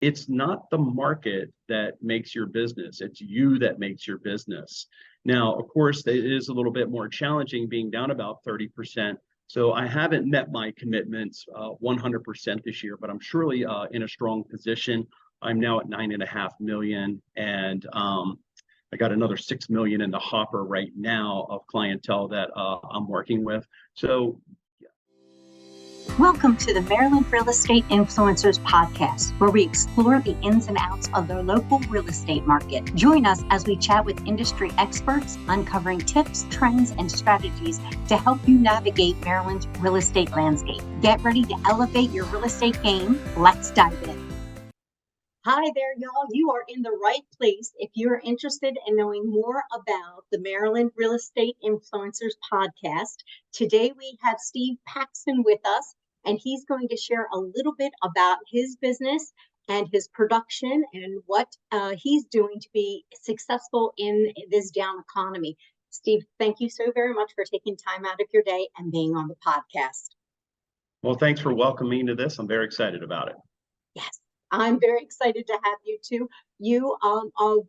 it's not the market that makes your business. It's you that makes your business. Now, of course, it is a little bit more challenging being down about 30%. So I haven't met my commitments 100% this year, but I'm surely in a strong position. I'm now at 9.5 million, and I got another 6 million in the hopper right now of clientele that I'm working with. So welcome to the Maryland Real Estate Influencers Podcast, where we explore the ins and outs of the local real estate market. Join us as we chat with industry experts, uncovering tips, trends, and strategies to help you navigate Maryland's real estate landscape. Get ready to elevate your real estate game. Let's dive in. Hi there, y'all. You are in the right place if you're interested in knowing more about the Maryland Real Estate Influencers Podcast. Today we have Steve Paxton with us, and he's going to share a little bit about his business and his production and what he's doing to be successful in this down economy. Steve, thank you so very much for taking time out of your day and being on the podcast. well, thanks for welcoming me to this. I'm very excited about it. Yes, I'm very excited to have you too. You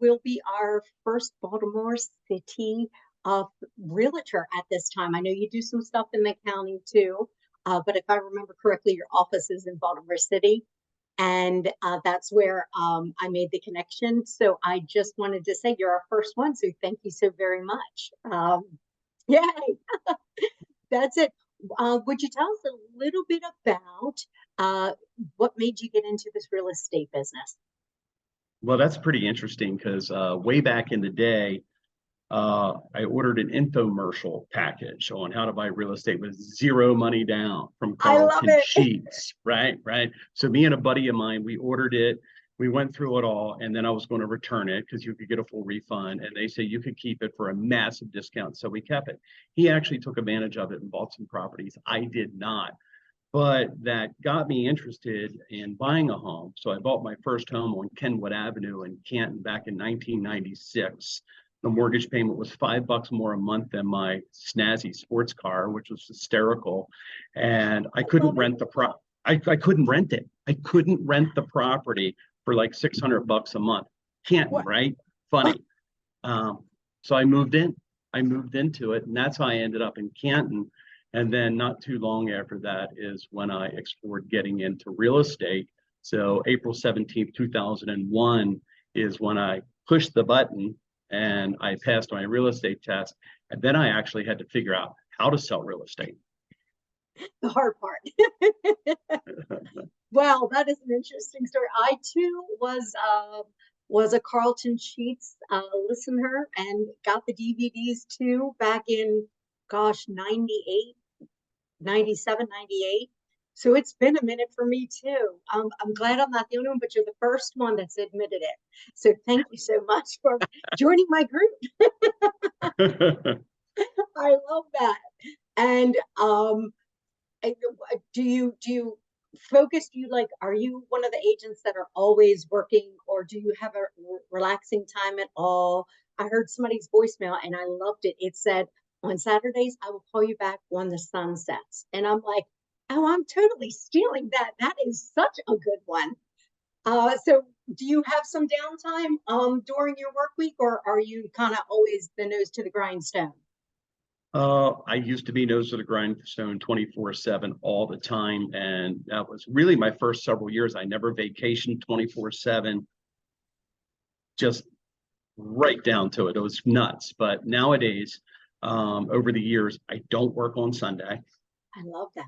will be our first Baltimore City realtor at this time. I know you do some stuff in the county too. But if I remember correctly, your office is in Baltimore City, and that's where I made the connection. So I just wanted to say you're our first one. So thank you so very much. Yay! That's it. Would you tell us a little bit about what made you get into this real estate business? Well, that's pretty interesting because way back in the day, I ordered an infomercial package on how to buy real estate with zero money down from Carlton Sheets, right? So me and a buddy of mine, we ordered it. We went through it all, and then I was going to return it because you could get a full refund. And they say you could keep it for a massive discount. So we kept it. He actually took advantage of it and bought some properties. I did not. But that got me interested in buying a home. So I bought my first home on Kenwood Avenue in Canton back in 1996. The mortgage payment was $5 more a month than my snazzy sports car, which was hysterical. And I couldn't rent the I couldn't rent it. I couldn't rent the property for like $600 a month. Canton, right? Funny. So I moved in. I moved into it, and that's how I ended up in Canton. And then not too long after that is when I explored getting into real estate. So April 17th, 2001 is when I pushed the button and I passed my real estate test. And then I actually had to figure out how to sell real estate. The hard part. Well, that is an interesting story. I too was a Carlton Sheets listener and got the DVDs too back in, 98, 97, 98. So it's been a minute for me too. I'm glad I'm not the only one, but you're the first one that's admitted it. So thank you so much for joining my group. I love that. And do you focus? Are you one of the agents that are always working, or do you have a relaxing time at all? I heard somebody's voicemail and I loved it. It said, on Saturdays, I will call you back when the sun sets. And I'm like, oh, I'm totally stealing that. That is such a good one. So do you have some downtime during your work week, or are you kind of always the nose to the grindstone? I used to be nose to the grindstone 24/7 all the time. And that was really my first several years. I never vacationed 24/7, just right down to it. It was nuts. But nowadays, over the years, I don't work on Sunday. I love that.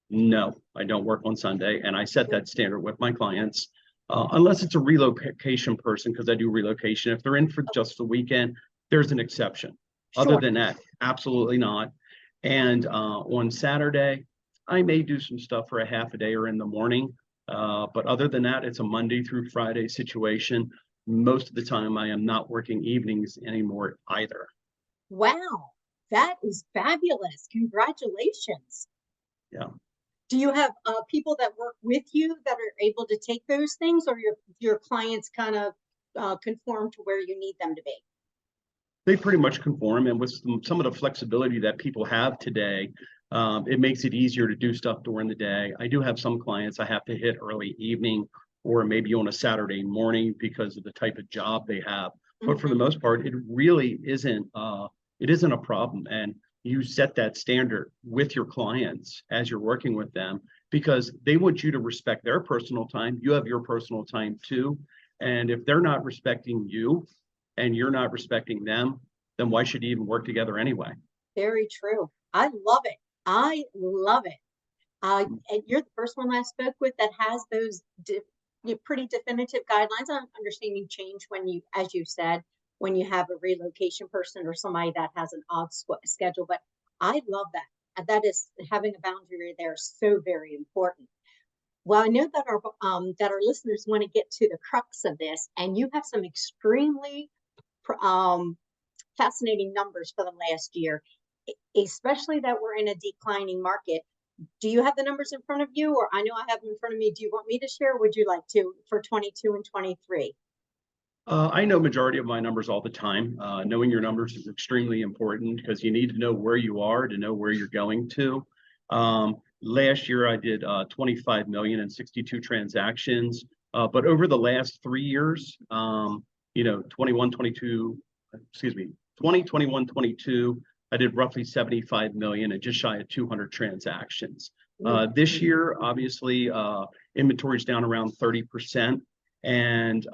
No, I don't work on Sunday. And I set that standard with my clients, unless it's a relocation person, because I do relocation. If they're in for just the weekend, there's an exception. Sure. Other than that, absolutely not. And on Saturday, I may do some stuff for a half a day or in the morning. But other than that, it's a Monday through Friday situation. Most of the time, I am not working evenings anymore either. Wow, that is fabulous. Congratulations. Yeah. Do you have people that work with you that are able to take those things, or your clients kind of conform to where you need them to be? They pretty much conform, and with some of the flexibility that people have today, it makes it easier to do stuff during the day. I do have some clients I have to hit early evening or maybe on a Saturday morning because of the type of job they have. But for the most part, it really isn't a problem. And you set that standard with your clients as you're working with them, because they want you to respect their personal time. You have your personal time too. And if they're not respecting you and you're not respecting them, then why should you even work together anyway? Very true. I love it. I love it. And you're the first one I spoke with that has those pretty definitive guidelines. I understand you change when you, as you said, when you have a relocation person or somebody that has an odd schedule. But I love that. And that is, having a boundary there is so very important. Well, I know that our listeners want to get to the crux of this, and you have some extremely fascinating numbers for the last year, especially that we're in a declining market. Do you have the numbers in front of you, or I know I have them in front of me? Do you want me to share? Or would you like to for 22 and 23? I know majority of my numbers all the time. Knowing your numbers is extremely important because you need to know where you are to know where you're going to. Last year, I did 25 million and 62 transactions. But over the last 3 years, 21, 22, 22, I did roughly 75 million and just shy of 200 transactions. This year, obviously, inventory is down around 30%. And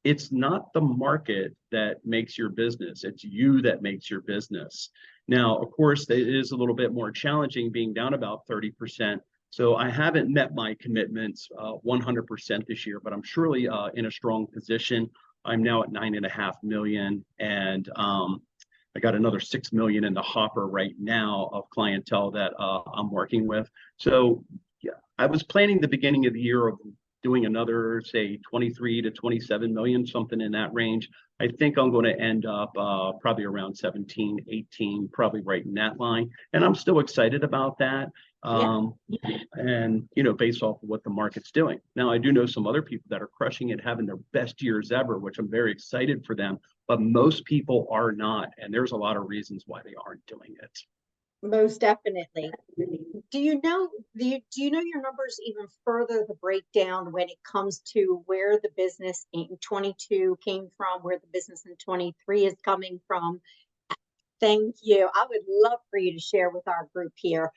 it's not the market that makes your business. It's you that makes your business. Now, of course, it is a little bit more challenging being down about 30%. So I haven't met my commitments 100% this year, but I'm surely in a strong position. I'm now at 9.5 million, and I got another 6 million in the hopper right now of clientele that I'm working with. So yeah, I was planning the beginning of the year of doing another, say, 23 to 27 million, something in that range. I think I'm going to end up probably around 17, 18, probably right in that line. And I'm still excited about that. And, based off of what the market's doing. Now, I do know some other people that are crushing it, having their best years ever, which I'm very excited for them. But most people are not. And there's a lot of reasons why they aren't doing it. Most definitely. Do you know your numbers even further, the breakdown when it comes to where the business in 22 came from, where the business in 23 is coming from? Thank you. I would love for you to share with our group here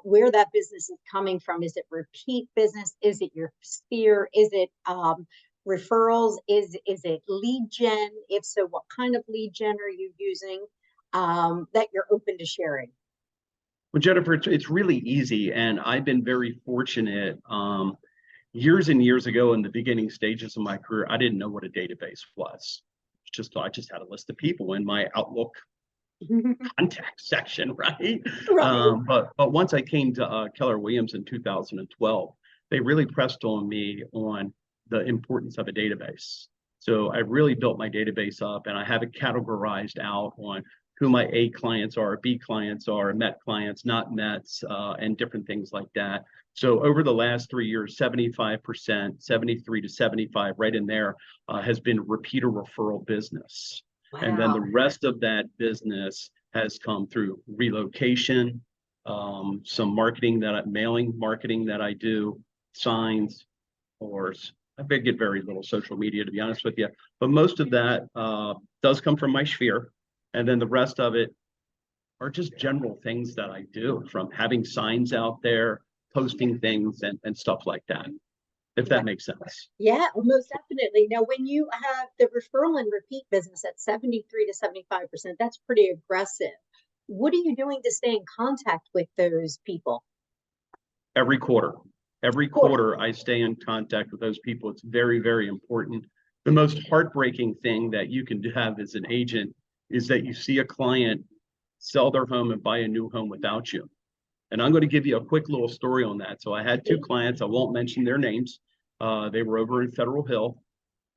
where that business is coming from. Is it repeat business? Is it your sphere? Is it referrals? Is it lead gen? If so, what kind of lead gen are you using that you're open to sharing? Well, Jennifer, it's really easy. And I've been very fortunate. Years and years ago, in the beginning stages of my career, I didn't know what a database was. I just had a list of people in my Outlook contact section, right? But once I came to Keller Williams in 2012, they really pressed on me on the importance of a database. So I really built my database up, and I have it categorized out on who my A clients are, B clients are, Met clients, not Mets, and different things like that. So over the last 3 years, 75%, 73 to 75, right in there, has been repeater referral business. Wow. And then the rest of that business has come through relocation, some mailing marketing that I do, signs, or I get very little social media, to be honest with you. But most of that does come from my sphere. And then the rest of it are just general things that I do, from having signs out there, posting things and stuff like that, if that makes sense. Yeah, most definitely. Now, when you have the referral and repeat business at 73 to 75%, that's pretty aggressive. What are you doing to stay in contact with those people? Every quarter I stay in contact with those people. It's very, very important. The most heartbreaking thing that you can have as an agent is that you see a client sell their home and buy a new home without you. And I'm going to give you a quick little story on that. So I had 2 clients. I won't mention their names. They were over in Federal Hill.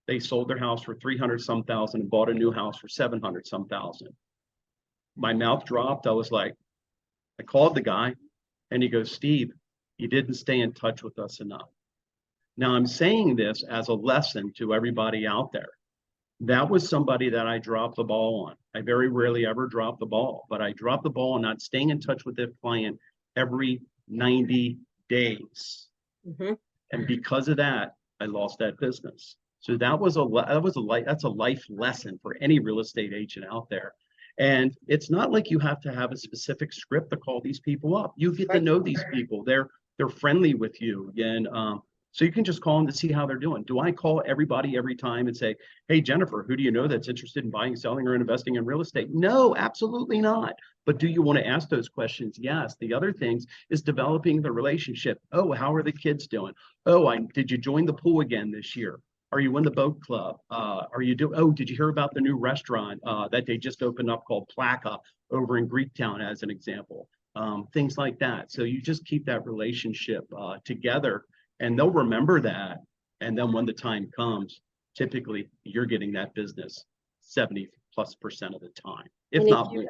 They sold their house for 300-some thousand and bought a new house for 700-some thousand. My mouth dropped. I called the guy, and he goes, "Steve, you didn't stay in touch with us enough." Now, I'm saying this as a lesson to everybody out there. That was somebody that I dropped the ball on. I very rarely ever drop the ball, but I dropped the ball on not staying in touch with the client every 90 days. Mm-hmm. And because of that, I lost that business. So that's a life lesson for any real estate agent out there. And it's not like you have to have a specific script to call these people up. You get to know these people. They're friendly with you. And so you can just call them to see how they're doing. Do I call everybody every time and say, hey, Jennifer, who do you know that's interested in buying, selling, or investing in real estate? No, absolutely not. But do you want to ask those questions? Yes. The other things is developing the relationship. Oh, how are the kids doing? Oh, did you join the pool again this year? Are you in the boat club? Did you hear about the new restaurant that they just opened up called Plaka over in Greektown, as an example? Things like that. So you just keep that relationship together, and they'll remember that. And then when the time comes, typically you're getting that business 70+% of the time, if not more.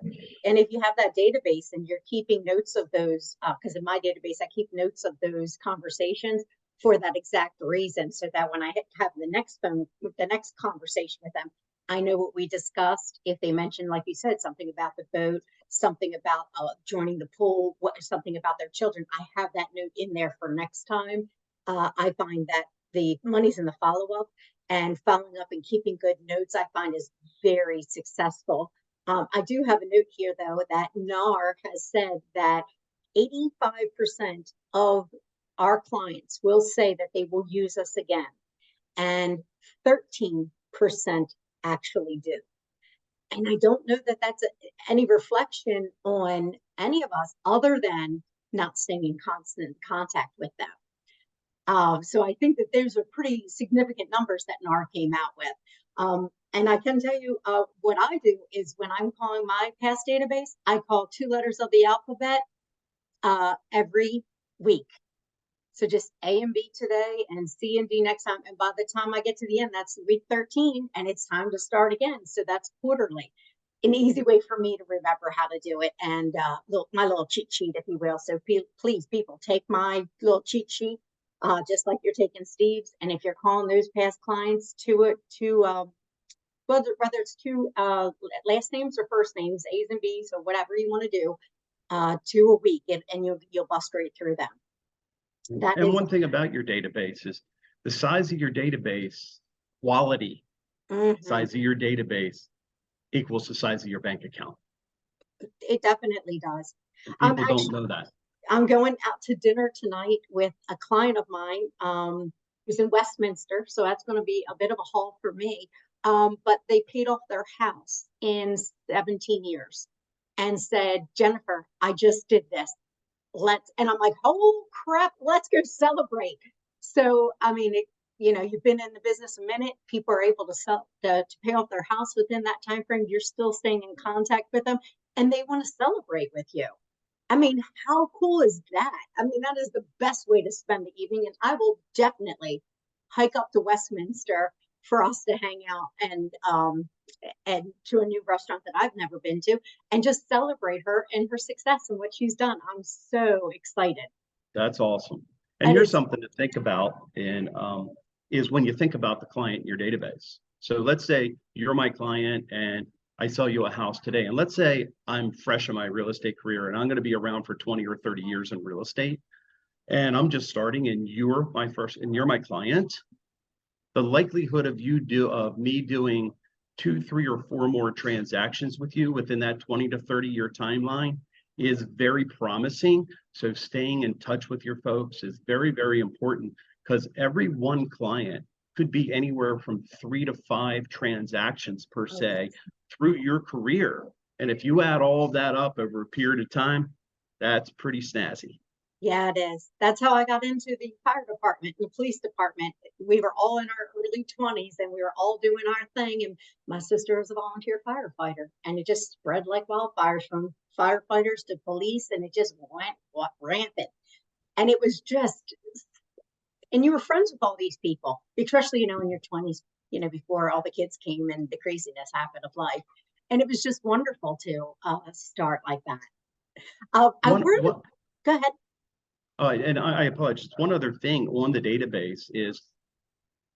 And if you have that database and you're keeping notes of those, because in my database, I keep notes of those conversations for that exact reason, so that when I have the next conversation with them, I know what we discussed. If they mention, like you said, something about the boat, something about joining the pool, something about their children, I have that note in there for next time. I find that the money's in the follow-up, and following up and keeping good notes, I find is very successful. I do have a note here, though, that NAR has said that 85% of our clients will say that they will use us again, and 13% actually do. And I don't know that that's any reflection on any of us other than not staying in constant contact with them. So I think that those are pretty significant numbers that NAR came out with. And I can tell you what I do is when I'm calling my past database, I call 2 letters of the alphabet every week. So just A and B today and C and D next time. And by the time I get to the end, that's week 13, and it's time to start again. So that's quarterly. An easy way for me to remember how to do it. And my little cheat sheet, if you will. So please, people, take my little cheat sheet, just like you're taking Steve's. And if you're calling those past clients whether it's 2 last names or first names, A's and B's, or whatever you want to do, 2 a week, and you'll bust right through them. One thing about your database is the size of your database, quality, size of your database equals the size of your bank account. It definitely does. People don't know that. I'm going out to dinner tonight with a client of mine who's in Westminster, so that's going to be a bit of a haul for me. But they paid off their house in 17 years and said, Jennifer, I just did this. And I'm like, oh crap, let's go celebrate. So, I mean, you've been in the business a minute, people are able to pay off their house within that time frame. You're still staying in contact with them, and they want to celebrate with you. I mean, how cool is that? I mean, that is the best way to spend the evening. And I will definitely hike up to Westminster for us to hang out and to a new restaurant that I've never been to, and just celebrate her and her success and what she's done. I'm so excited. That's awesome. And here's something to think about, and is when you think about the client in your database. So let's say you're my client and I sell you a house today. And let's say I'm fresh in my real estate career and I'm going to be around for 20 or 30 years in real estate. And I'm just starting, and you're my client. The likelihood of me doing 2, 3, or 4 more transactions with you within that 20 to 30 year timeline is very promising. So staying in touch with your folks is very, very important, because every one client could be anywhere from 3 to 5 transactions per se through your career. And if you add all of that up over a period of time, that's pretty snazzy. Yeah, it is. That's how I got into the fire department, the police department. We were all in our early 20s and we were all doing our thing. And my sister was a volunteer firefighter, and it just spread like wildfires from firefighters to police, and it just went rampant. And it was just, and you were friends with all these people, especially, in your 20s, before all the kids came and the craziness happened of life. And it was just wonderful to start like that. Go ahead. And I apologize. One other thing on the database is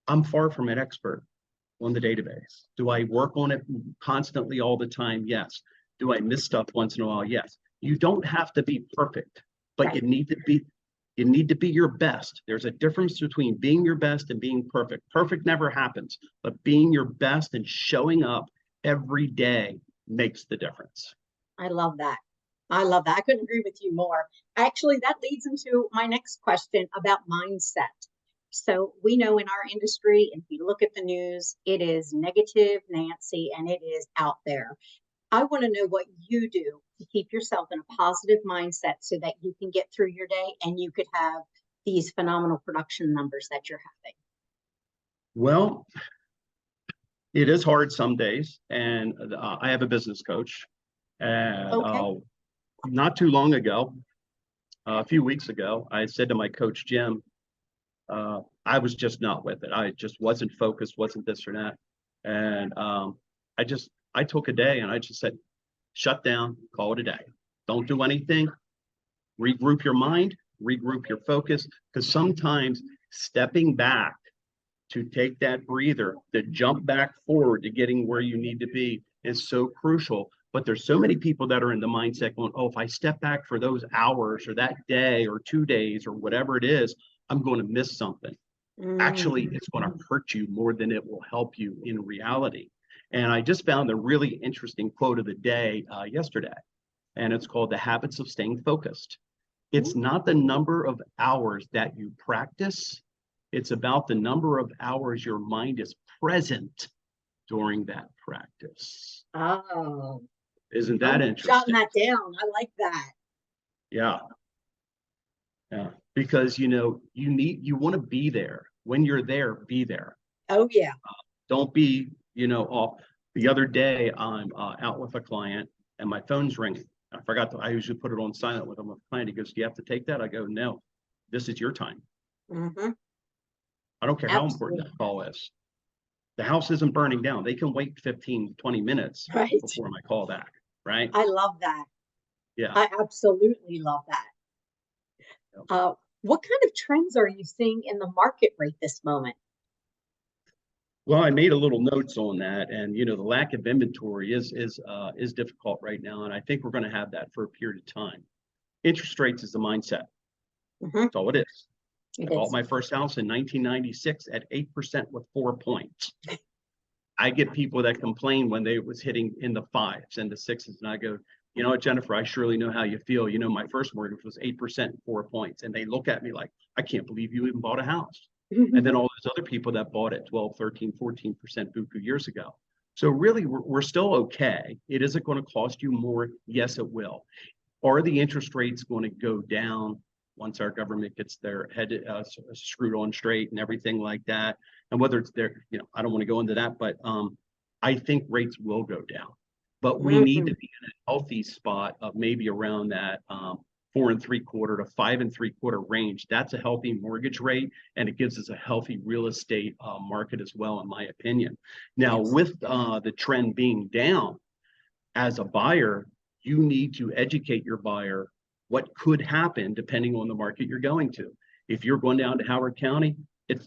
I'm far from an expert on the database. Do I work on it constantly all the time? Yes. Do I miss stuff once in a while? Yes. You don't have to be perfect, but you need to be You need to be your best. There's a difference between being your best and being perfect. Perfect never happens, but being your best and showing up every day makes the difference. I love that. I love that. I couldn't agree with you more. Actually, that leads into my next question about mindset. So we know in our industry, if you look at the news, it is negative Nancy, and it is out there. I want to know what you do to keep yourself in a positive mindset so that you can get through your day and you could have these phenomenal production numbers that you're having. Well, it is hard some days, and I have a business coach, and Okay. Not too long ago, a few weeks ago, I said to my coach, Jim, I was just not with it. I just wasn't focused, wasn't this or that. And I took a day and I just said, shut down, call it a day. Don't do anything. Regroup your mind, regroup your focus, because sometimes stepping back to take that breather, to jump back forward to getting where you need to be is so crucial. But there's so many people that are in the mindset going, oh, if I step back for those hours or that day or 2 days or whatever it is, I'm going to miss something. Actually, it's going to hurt you more than it will help you in reality. And I just found a really interesting quote of the day yesterday, and it's called The Habits of Staying Focused. It's not the number of hours that you practice. It's about the number of hours your mind is present during that practice. Oh, Isn't that I'm interesting? jotting that down. I like that. Yeah. Yeah. Because, you want to be there. When you're there, be there. Oh, yeah. Don't be, off. The other day, I'm out with a client and my phone's ringing. I usually put it on silent with him. With a client, he goes, do you have to take that? I go, no, this is your time. Mm-hmm. I don't care how important that call is. The house isn't burning down. They can wait 15, 20 minutes before my call back, right? I love that. Yeah. I absolutely love that. Yep. What kind of trends are you seeing in the market right this moment? Well, I made a little notes on that, and the lack of inventory is difficult right now, and I think we're going to have that for a period of time. Interest rates is the mindset. That's all it is. I bought my first house in 1996 at 8% with 4 points. I get people that complain when they was hitting in the 5s and the 6s, and I go, you know what, Jennifer, I surely know how you feel. My first mortgage was 8% and 4 points, and they look at me like, I can't believe you even bought a house. And then all those other people that bought at 12, 13, 14% buku years ago. So really, we're still okay. It isn't going to cost you more. Yes, it will. Are the interest rates going to go down once our government gets their head screwed on straight and everything like that? And whether it's there, I don't want to go into that, but I think rates will go down. But we need to be in a healthy spot of maybe around that 4 3/4 to 5 3/4 range. That's a healthy mortgage rate, and it gives us a healthy real estate market as well, in my opinion. Now, with the trend being down, as a buyer, you need to educate your buyer what could happen depending on the market you're going to. If you're going down to Howard County,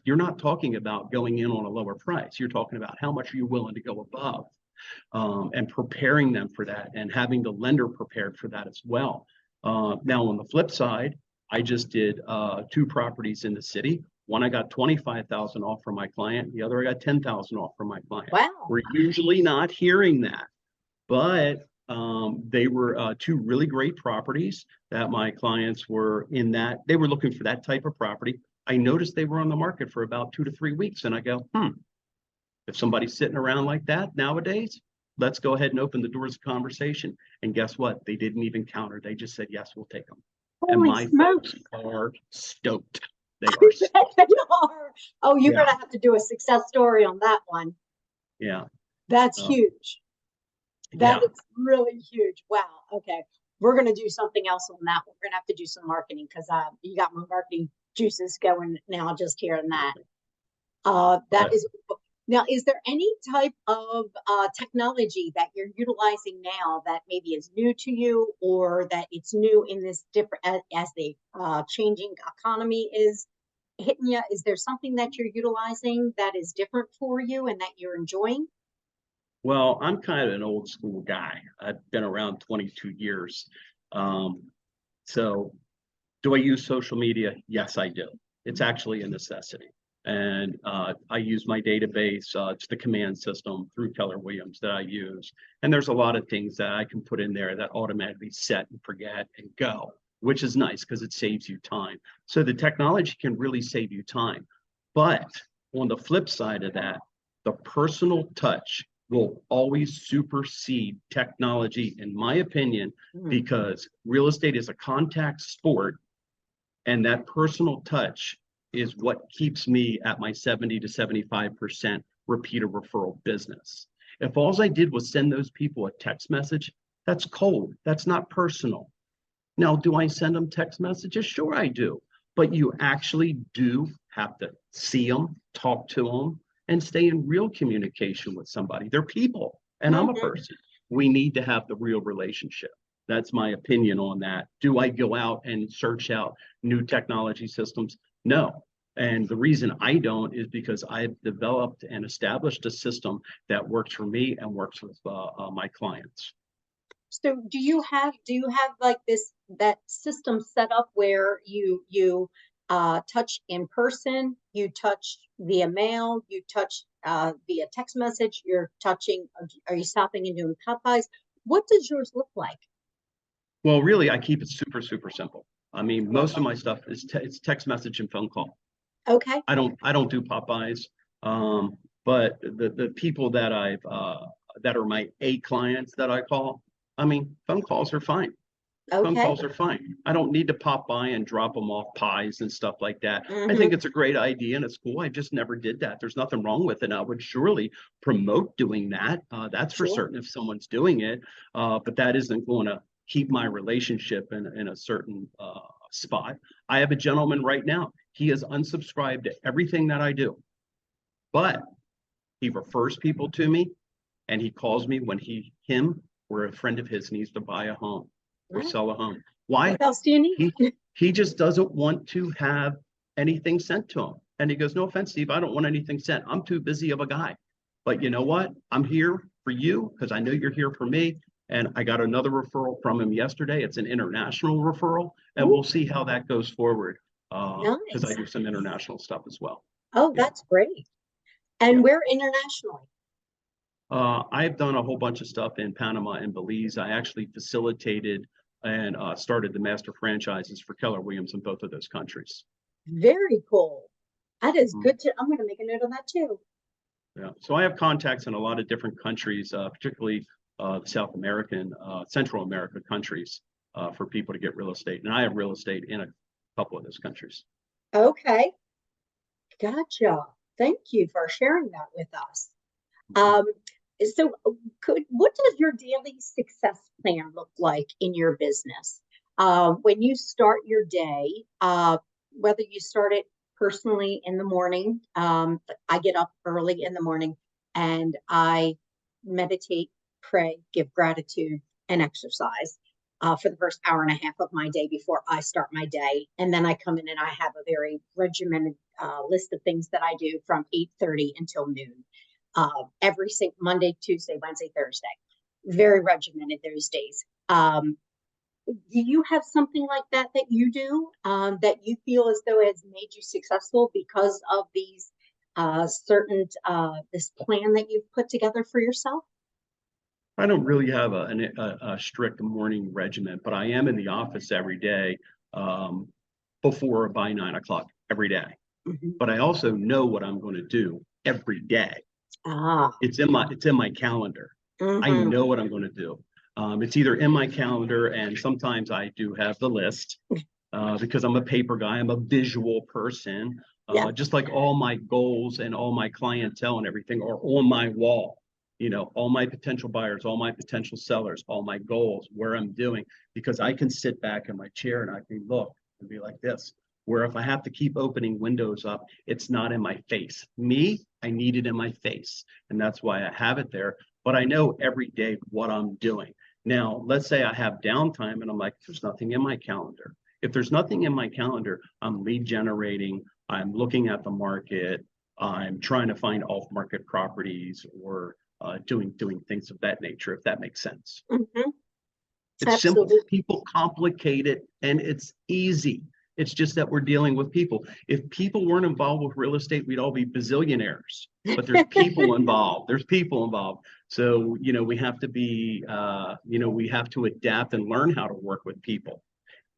you're not talking about going in on a lower price. You're talking about how much are you willing to go above, and preparing them for that, and having the lender prepared for that as well. Now, on the flip side, I just did 2 properties in the city. One, I got 25,000 off from my client. The other, I got 10,000 off from my client. Wow. We're usually not hearing that, but they were 2 really great properties that my clients were in that. They were looking for that type of property. I noticed they were on the market for about 2 to 3 weeks. And I go, if somebody's sitting around like that nowadays, let's go ahead and open the doors of conversation. And guess what? They didn't even counter. They just said, yes, we'll take them. And my folks are stoked. They are. Oh, you're going to have to do a success story on that one. Yeah. That's huge. That is really huge. Wow. Okay. We're going to do something else on that. We're going to have to do some marketing, because you got my marketing juices going now just hearing that. Now, is there any type of technology that you're utilizing now that maybe is new to you, or that it's new in this different, as the changing economy is hitting you? Is there something that you're utilizing that is different for you and that you're enjoying? Well, I'm kind of an old school guy. I've been around 22 years. So Do I use social media? Yes, I do. It's actually a necessity. And I use my database. It's the command system through Keller Williams that I use. And there's a lot of things that I can put in there that automatically set and forget and go, which is nice because it saves you time. So the technology can really save you time. But on the flip side of that, the personal touch will always supersede technology, in my opinion, because real estate is a contact sport. And that personal touch is what keeps me at my 70 to 75% repeater referral business. If all I did was send those people a text message, that's cold. That's not personal. Now, do I send them text messages? Sure, I do. But you actually do have to see them, talk to them, and stay in real communication with somebody. They're people, and I'm a person. We need to have the real relationship. That's my opinion on that. Do I go out and search out new technology systems? No. And the reason I don't is because I've developed and established a system that works for me and works with my clients. So do you have like that system set up where you touch in person, you touch via mail, you touch via text message, you're touching, are you stopping and doing Popeyes? What does yours look like? Well, really, I keep it super, super simple. I mean, most of my stuff is it's text message and phone call. Okay. I don't do Popeyes, but the people that that are my A clients that I call, I mean, phone calls are fine. Phone calls are fine. I don't need to pop by and drop them off pies and stuff like that. I think it's a great idea and it's cool. I just never did that. There's nothing wrong with it. I would surely promote doing that. That's for certain if someone's doing it, but that isn't going to keep my relationship in a certain spot. I have a gentleman right now. He is unsubscribed to everything that I do, but he refers people to me and he calls me when him or a friend of his needs to buy a home or sell a home. Why? What else do you need? He just doesn't want to have anything sent to him. And he goes, no offense, Steve, I don't want anything sent. I'm too busy of a guy. But you know what? I'm here for you because I know you're here for me. And I got another referral from him yesterday. It's an international referral, and we'll see how that goes forward. Because I do some international stuff as well. Oh, that's great. And where internationally? I've done a whole bunch of stuff in Panama and Belize. I actually facilitated and started the master franchises for Keller Williams in both of those countries. Very cool. That is good. I'm going to make a note of that too. Yeah. So I have contacts in a lot of different countries, particularly the South American, Central America countries for people to get real estate. And I have real estate in a couple of those countries. Okay. Gotcha. Thank you for sharing that with us. So what does your daily success plan look like in your business? When you start your day, whether you start it personally in the morning, I get up early in the morning and I meditate, pray, give gratitude, and exercise for the first hour and a half of my day before I start my day. And then I come in and I have a very regimented list of things that I do from 8:30 until noon. Every single Monday, Tuesday, Wednesday, Thursday. Very regimented those days. Do you have something like that you do that you feel as though it has made you successful because of these this plan that you've put together for yourself? I don't really have a strict morning regimen, but I am in the office every day before or by 9 o'clock every day. But I also know what I'm going to do every day. It's in my calendar. I know what I'm going to do. It's either in my calendar, and sometimes I do have the list because I'm a paper guy. I'm a visual person. Just like all my goals and all my clientele and everything are on my wall. You know, all my potential buyers, all my potential sellers, all my goals, where I'm doing, because I can sit back in my chair and I can look and be like this. Where if I have to keep opening windows up, it's not in my face. Me, I need it in my face. And that's why I have it there. But I know every day what I'm doing. Now, let's say I have downtime and I'm like, there's nothing in my calendar. If there's nothing in my calendar, I'm lead generating, I'm looking at the market, I'm trying to find off-market properties or doing things of that nature, if that makes sense. It's simple. People complicate it and it's easy. It's just that we're dealing with people. If people weren't involved with real estate, we'd all be bazillionaires. But there's people involved. There's people involved. So, we have to be, we have to adapt and learn how to work with people.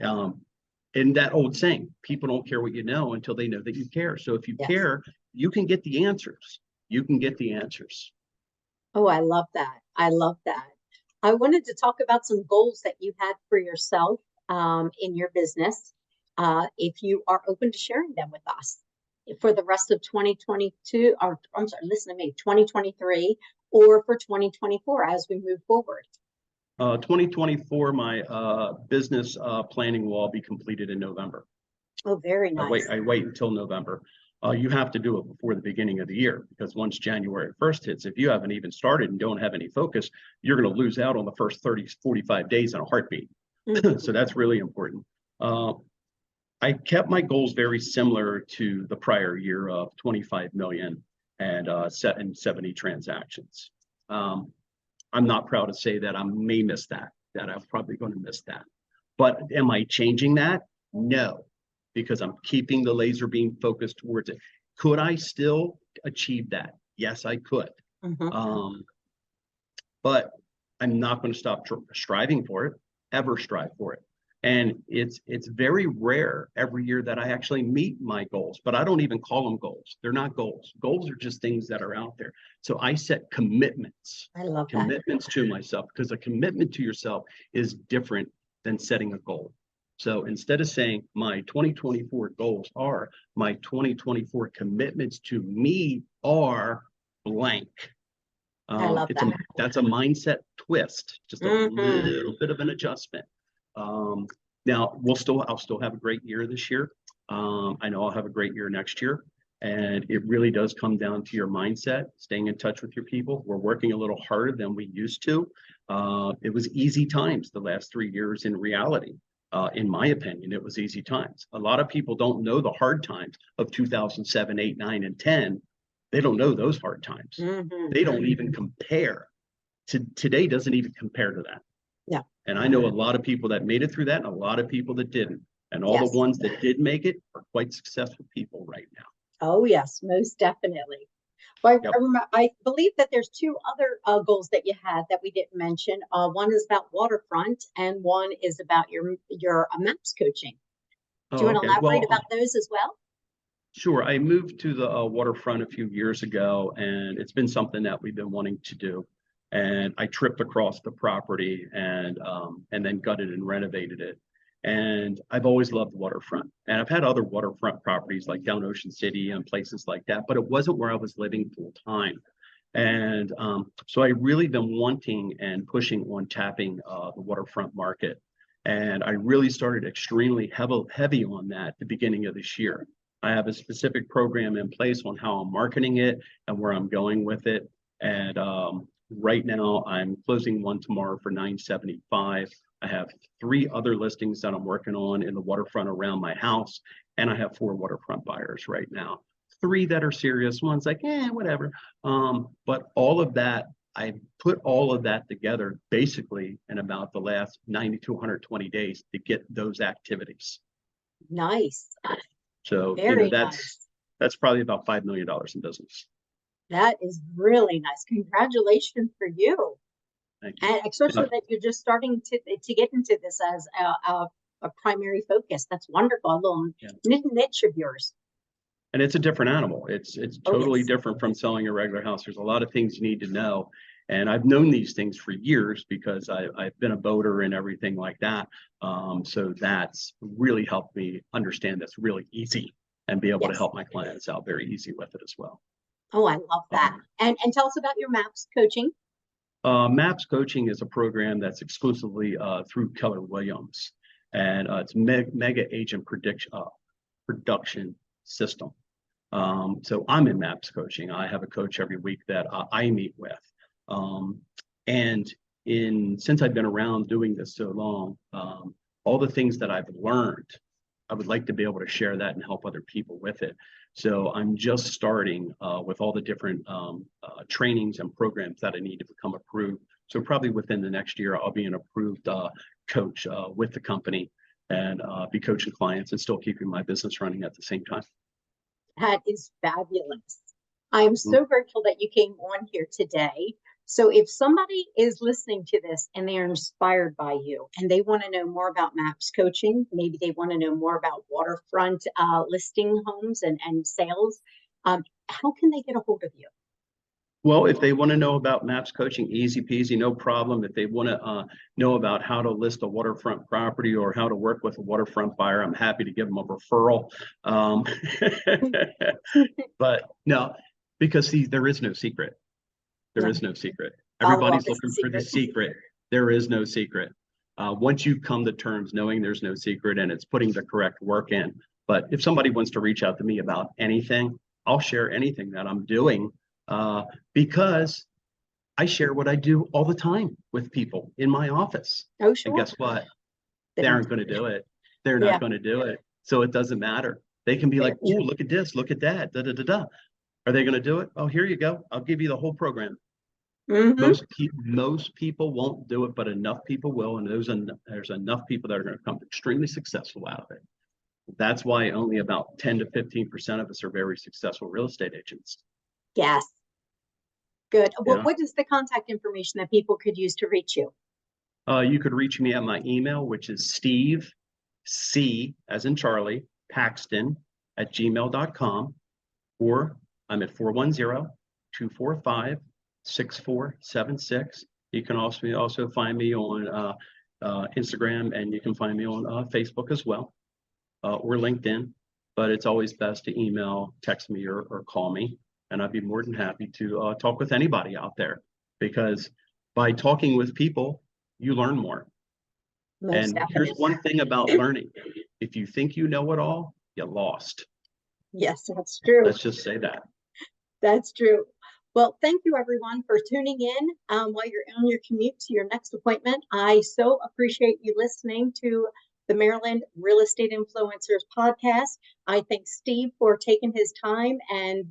And that old saying, people don't care what you know until they know that you care. So if you care, you can get the answers. You can get the answers. Oh, I love that. I love that. I wanted to talk about some goals that you had for yourself in your business. If you are open to sharing them with us for the rest of 2022, or I'm sorry, listen to me, 2023, or for 2024 as we move forward. 2024, my business planning will all be completed in November. Oh, very nice. I wait until November. You have to do it before the beginning of the year, because once January 1st hits, if you haven't even started and don't have any focus, you're going to lose out on the first 30, 45 days in a heartbeat. Mm-hmm. So that's really important. I kept my goals very similar to the prior year of 25 million and 70 transactions. I'm not proud to say that I may miss that I'm probably going to miss that. But am I changing that? No, because I'm keeping the laser beam focused towards it. Could I still achieve that? Yes, I could. Mm-hmm. But I'm not going to stop striving for it, ever strive for it. And it's very rare every year that I actually meet my goals, but I don't even call them goals. They're not goals. Goals are just things that are out there. So I set commitments. I love that. Commitments to myself, because a commitment to yourself is different than setting a goal. So instead of saying my 2024 goals are, my 2024 commitments to me are blank. I love that. That's a mindset twist, just a little bit of an adjustment. Now I'll still have a great year this year. I know I'll have a great year next year, and it really does come down to your mindset, staying in touch with your people. We're working a little harder than we used to. It was easy times the last 3 years in reality. In my opinion, it was easy times. A lot of people don't know the hard times of 2007, 8, 9, and 10. They don't know those hard times. Mm-hmm. They don't even compare. Today doesn't even compare to that. Yeah. And I know a lot of people that made it through that and a lot of people that didn't. And all the ones that did make it are quite successful people right now. Oh, yes, most definitely. Well, I believe that there's 2 other goals that you had that we didn't mention. One is about waterfront and one is about your MAPS coaching. Do you want to elaborate about those as well? Sure. I moved to the waterfront a few years ago, and it's been something that we've been wanting to do. And I tripped across the property and then gutted and renovated it. And I've always loved waterfront. And I've had other waterfront properties like down Ocean City and places like that, but it wasn't where I was living full time. And so I really been wanting and pushing on tapping the waterfront market. And I really started extremely heavy on that at the beginning of this year. I have a specific program in place on how I'm marketing it and where I'm going with it. And right now I'm closing one tomorrow for $975. I have 3 other listings that I'm working on in the waterfront around my house. And I have 4 waterfront buyers right now. 3 that are serious, one's like, whatever. But all of that, I put all of that together basically in about the last 90 to 120 days to get those activities. Nice. So that's probably about $5 million in business. That is really nice. Congratulations for you. Thank you. And especially that you're just starting to get into this as a primary focus. That's wonderful. A little niche of yours. And it's a different animal. It's totally different from selling a regular house. There's a lot of things you need to know. And I've known these things for years because I've been a boater and everything like that. So that's really helped me understand that's really easy and be able to help my clients out very easy with it as well. Oh, I love that. And tell us about your MAPS coaching. MAPS coaching is a program that's exclusively through Keller Williams, and it's mega agent production system. So I'm in MAPS coaching. I have a coach every week that I meet with. And since I've been around doing this so long, all the things that I've learned, I would like to be able to share that and help other people with it. So I'm just starting with all the different trainings and programs that I need to become approved. So probably within the next year, I'll be an approved coach with the company. and be coaching clients and still keeping my business running at the same time. That is fabulous. I'm so grateful that you came on here today. So if somebody is listening to this and they're inspired by you and they want to know more about MAPS coaching, maybe they want to know more about waterfront listing homes and sales, how can they get a hold of you? Well, if they want to know about MAPS coaching, easy peasy, no problem. If they want to know about how to list a waterfront property or how to work with a waterfront buyer, I'm happy to give them a referral. But no, because see, there is no secret. There is no secret. Everybody's looking for the secret. There is no secret. Once you come to terms knowing there's no secret, and it's putting the correct work in. But if somebody wants to reach out to me about anything, I'll share anything that I'm doing. Because I share what I do all the time with people in my office. Oh, sure. And guess what? They aren't going to do it. They're not going to do it. So it doesn't matter. They can be like, oh, look at this, look at that, da da da da. Are they going to do it? Oh, here you go. I'll give you the whole program. Most people won't do it, but enough people will. And there's enough people that are going to become extremely successful out of it. That's why only about 10 to 15% of us are very successful real estate agents. Yes. Good. Well, what is the contact information that people could use to reach you? You could reach me at my email, which is Steve, C as in Charlie, Paxton @gmail.com, or I'm at 410-245-6476. You can also find me on Instagram, and you can find me on Facebook as well, or LinkedIn. But it's always best to email, text me, or call me. And I'd be more than happy to talk with anybody out there, because by talking with people, you learn more. And here's one thing about learning. If you think you know it all, you're lost. Yes, that's true. Let's just say that. That's true. Well, thank you everyone for tuning in while you're on your commute to your next appointment. I so appreciate you listening to the Maryland Real Estate Influencers podcast. I thank Steve for taking his time and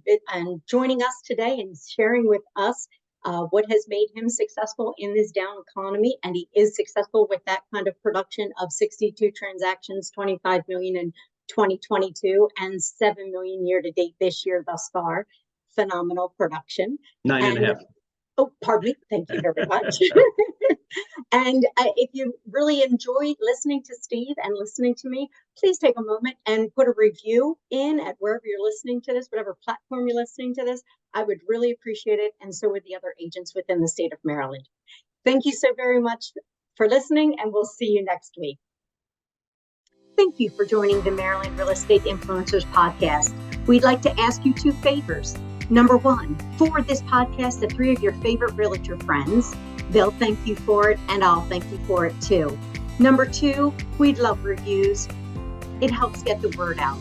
joining us today and sharing with us what has made him successful in this down economy. And he is successful with that kind of production of 62 transactions, 25 million in 2022 and 7 million year to date this year thus far. Phenomenal production. 9.5. Oh, pardon me. Thank you very much. And if you really enjoyed listening to Steve and listening to me, please take a moment and put a review in at wherever you're listening to this, whatever platform you're listening to this. I would really appreciate it. And so would the other agents within the state of Maryland. Thank you so very much for listening, and we'll see you next week. Thank you for joining the Maryland Real Estate Influencers podcast. We'd like to ask you 2 favors. Number 1, forward this podcast to 3 of your favorite realtor friends. They'll thank you for it, and I'll thank you for it too. Number 2, we'd love reviews. It helps get the word out.